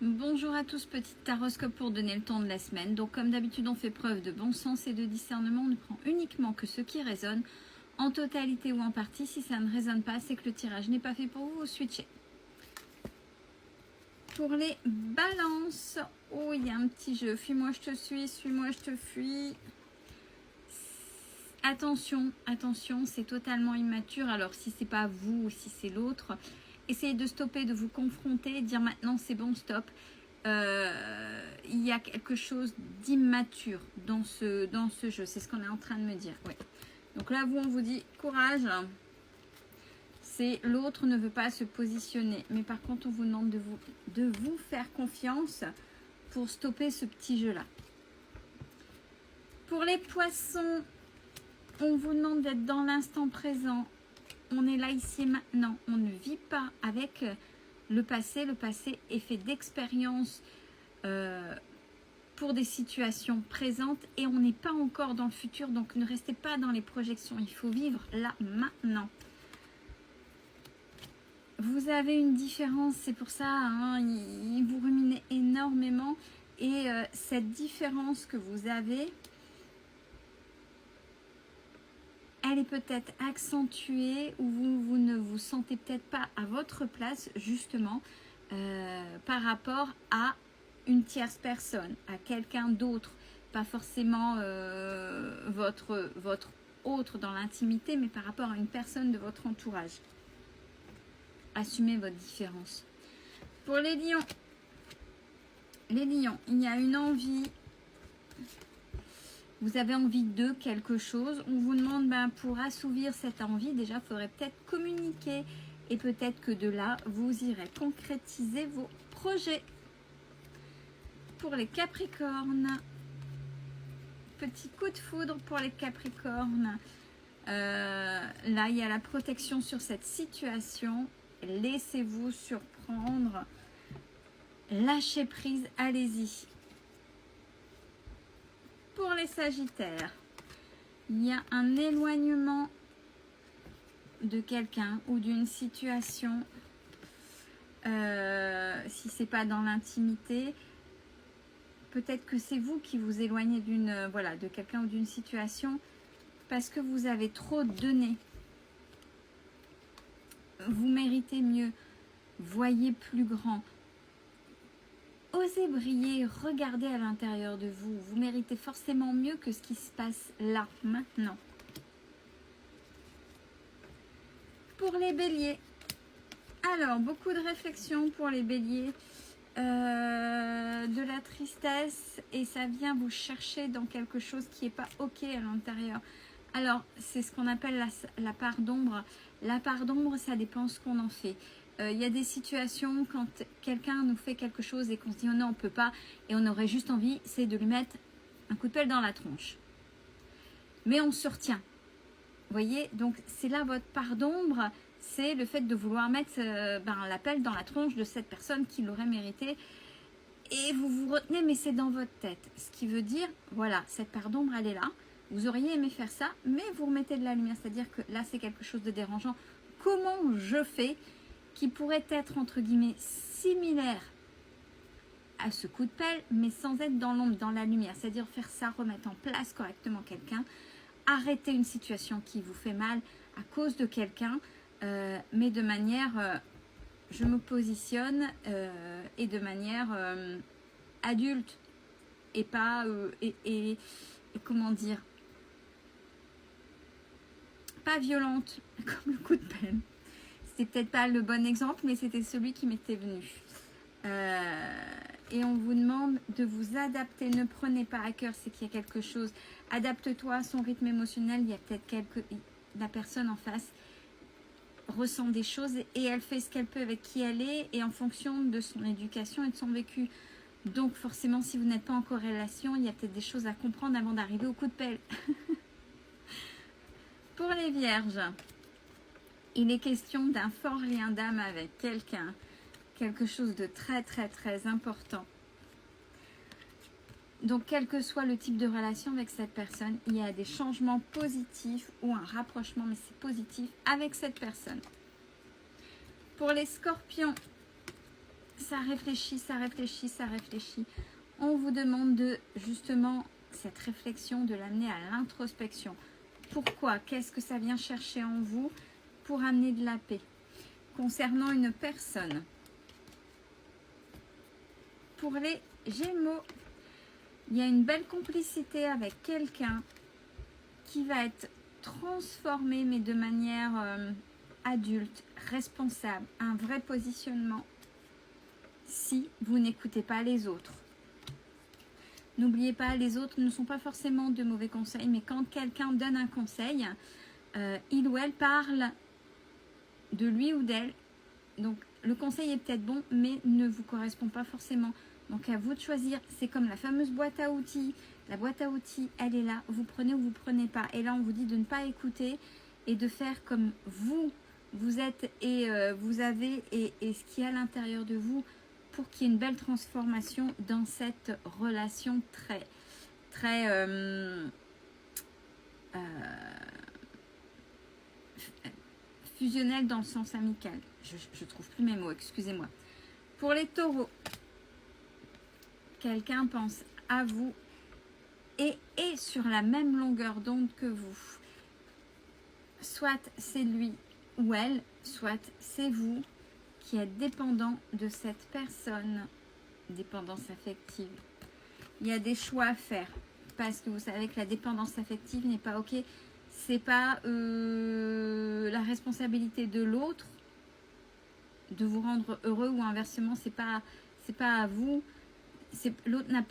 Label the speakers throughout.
Speaker 1: Bonjour à tous, petite taroscope pour donner le temps de la semaine. Donc comme d'habitude on fait preuve de bon sens et de discernement, on ne prend uniquement que ce qui résonne, en totalité ou en partie. Si ça ne résonne pas, c'est que le tirage n'est pas fait pour vous, vous switchez. Pour les balances, oh il y a un petit jeu, fuis-moi je te suis, suis-moi je te fuis. Attention, attention, c'est totalement immature, alors si c'est pas vous ou si c'est l'autre, essayez de stopper, de vous confronter, dire maintenant c'est bon, stop. Il y a quelque chose d'immature dans ce jeu, c'est ce qu'on est en train de me dire. Oui. Donc là, on vous dit courage, c'est l'autre ne veut pas se positionner, mais par contre on vous demande de vous faire confiance pour stopper ce petit jeu-là. Pour les poissons, on vous demande d'être dans l'instant présent. On est là, ici et maintenant. On ne vit pas avec le passé. Le passé est fait d'expériences pour des situations présentes et on n'est pas encore dans le futur. Donc ne restez pas dans les projections. Il faut vivre là, maintenant. Vous avez une différence, c'est pour ça, hein, vous ruminez énormément. Et cette différence que vous avez, elle est peut-être accentuée ou vous ne vous sentez peut-être pas à votre place justement par rapport à une tierce personne, à quelqu'un d'autre, pas forcément votre autre dans l'intimité, mais par rapport à une personne de votre entourage. Assumez votre différence. Pour les lions, il y a une envie. Vous avez envie de quelque chose, on vous demande pour assouvir cette envie, déjà il faudrait peut-être communiquer et peut-être que de là, vous irez concrétiser vos projets. Pour les Capricornes, petit coup de foudre pour les Capricornes. Là, il y a la protection sur cette situation. Laissez-vous surprendre. Lâchez prise, allez-y. Pour les Sagittaires, il y a un éloignement de quelqu'un ou d'une situation, si ce n'est pas dans l'intimité, peut-être que c'est vous qui vous éloignez de quelqu'un ou d'une situation parce que vous avez trop donné. Vous méritez mieux, voyez plus grand. Osez briller, regardez à l'intérieur de vous. Vous méritez forcément mieux que ce qui se passe là, maintenant. Pour les béliers. Alors, beaucoup de réflexion pour les béliers. De la tristesse et ça vient vous chercher dans quelque chose qui n'est pas ok à l'intérieur. Alors, c'est ce qu'on appelle la part d'ombre. La part d'ombre, ça dépend ce qu'on en fait. Il y a des situations quand quelqu'un nous fait quelque chose et qu'on se dit oh non on ne peut pas et on aurait juste envie, c'est de lui mettre un coup de pelle dans la tronche. Mais on se retient. Vous voyez, donc c'est là votre part d'ombre, c'est le fait de vouloir mettre la pelle dans la tronche de cette personne qui l'aurait mérité et vous vous retenez mais c'est dans votre tête. Ce qui veut dire, voilà, cette part d'ombre elle est là, vous auriez aimé faire ça mais vous remettez de la lumière, c'est-à-dire que là c'est quelque chose de dérangeant. Comment je fais qui pourrait être entre guillemets similaire à ce coup de pelle, mais sans être dans l'ombre, dans la lumière. C'est-à-dire faire ça, remettre en place correctement quelqu'un, arrêter une situation qui vous fait mal à cause de quelqu'un, mais de manière, je me positionne et de manière adulte et pas, et comment dire, pas violente comme le coup de pelle. C'était peut-être pas le bon exemple, mais c'était celui qui m'était venu. Et on vous demande de vous adapter. Ne prenez pas à cœur, c'est qu'il y a quelque chose. Adapte-toi à son rythme émotionnel. Il y a peut-être la personne en face ressent des choses et elle fait ce qu'elle peut avec qui elle est et en fonction de son éducation et de son vécu. Donc forcément, si vous n'êtes pas en corrélation, il y a peut-être des choses à comprendre avant d'arriver au coup de pelle. Pour les vierges, il est question d'un fort lien d'âme avec quelqu'un, quelque chose de très très très important. Donc quel que soit le type de relation avec cette personne, il y a des changements positifs ou un rapprochement, mais c'est positif avec cette personne. Pour les scorpions, ça réfléchit, ça réfléchit, ça réfléchit. On vous demande de, justement, cette réflexion, de l'amener à l'introspection. Pourquoi? Qu'est-ce que ça vient chercher en vous pour amener de la paix? Concernant une personne, pour les Gémeaux, il y a une belle complicité avec quelqu'un qui va être transformé, mais de manière adulte, responsable, un vrai positionnement, si vous n'écoutez pas les autres. N'oubliez pas, les autres ne sont pas forcément de mauvais conseils, mais quand quelqu'un donne un conseil, il ou elle parle de lui ou d'elle. Donc, le conseil est peut-être bon, mais ne vous correspond pas forcément. Donc, à vous de choisir. C'est comme la fameuse boîte à outils. La boîte à outils, elle est là. Vous prenez ou vous prenez pas. Et là, on vous dit de ne pas écouter et de faire comme vous êtes et vous avez et ce qu'il y a à l'intérieur de vous pour qu'il y ait une belle transformation dans cette relation très fusionnelle dans le sens amical. Je trouve plus mes mots, excusez-moi. Pour les taureaux, quelqu'un pense à vous et est sur la même longueur d'onde que vous. Soit c'est lui ou elle, soit c'est vous qui êtes dépendant de cette personne, dépendance affective. Il y a des choix à faire parce que vous savez que la dépendance affective n'est pas ok. C'est pas la responsabilité de l'autre de vous rendre heureux ou inversement, c'est pas à vous. L'autre n'a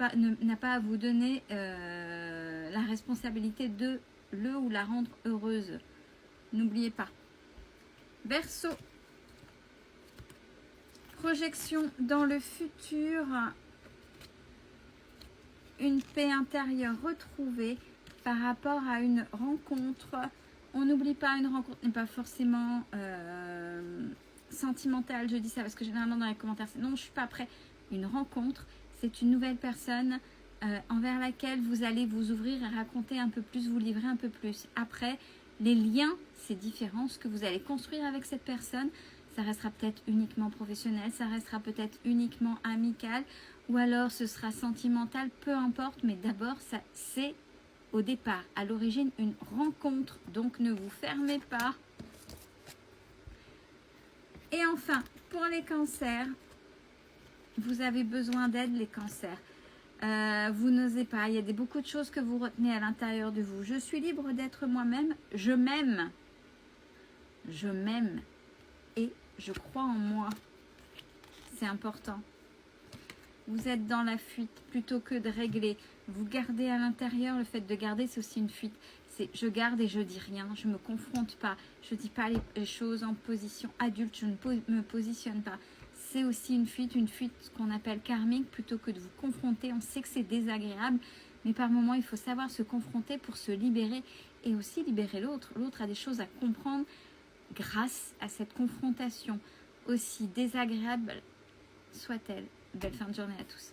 Speaker 1: pas à vous donner la responsabilité de le ou la rendre heureuse. N'oubliez pas. Verseau. Projection dans le futur. Une paix intérieure retrouvée par rapport à une rencontre. On n'oublie pas, une rencontre n'est pas forcément sentimentale. Je dis ça parce que généralement dans les commentaires, c'est non, je ne suis pas prêt. Une rencontre, c'est une nouvelle personne envers laquelle vous allez vous ouvrir et raconter un peu plus, vous livrer un peu plus. Après, les liens, c'est différent. Ce que vous allez construire avec cette personne, ça restera peut-être uniquement professionnel, ça restera peut-être uniquement amical, ou alors ce sera sentimental, peu importe. Mais d'abord, ça c'est au départ, à l'origine, une rencontre. Donc, ne vous fermez pas. Et enfin, pour les cancers, vous avez besoin d'aide, les cancers. Vous n'osez pas. Il y a beaucoup de choses que vous retenez à l'intérieur de vous. Je suis libre d'être moi-même. Je m'aime. Je m'aime. Et je crois en moi. C'est important. Vous êtes dans la fuite plutôt que de régler. Vous gardez à l'intérieur. Le fait de garder, c'est aussi une fuite. C'est je garde et je dis rien. Je ne me confronte pas. Je ne dis pas les choses en position adulte. Je ne me positionne pas. C'est aussi une fuite qu'on appelle karmique, plutôt que de vous confronter. On sait que c'est désagréable, mais par moments, il faut savoir se confronter pour se libérer et aussi libérer l'autre. L'autre a des choses à comprendre grâce à cette confrontation, aussi désagréable soit-elle. Belle fin de journée à tous.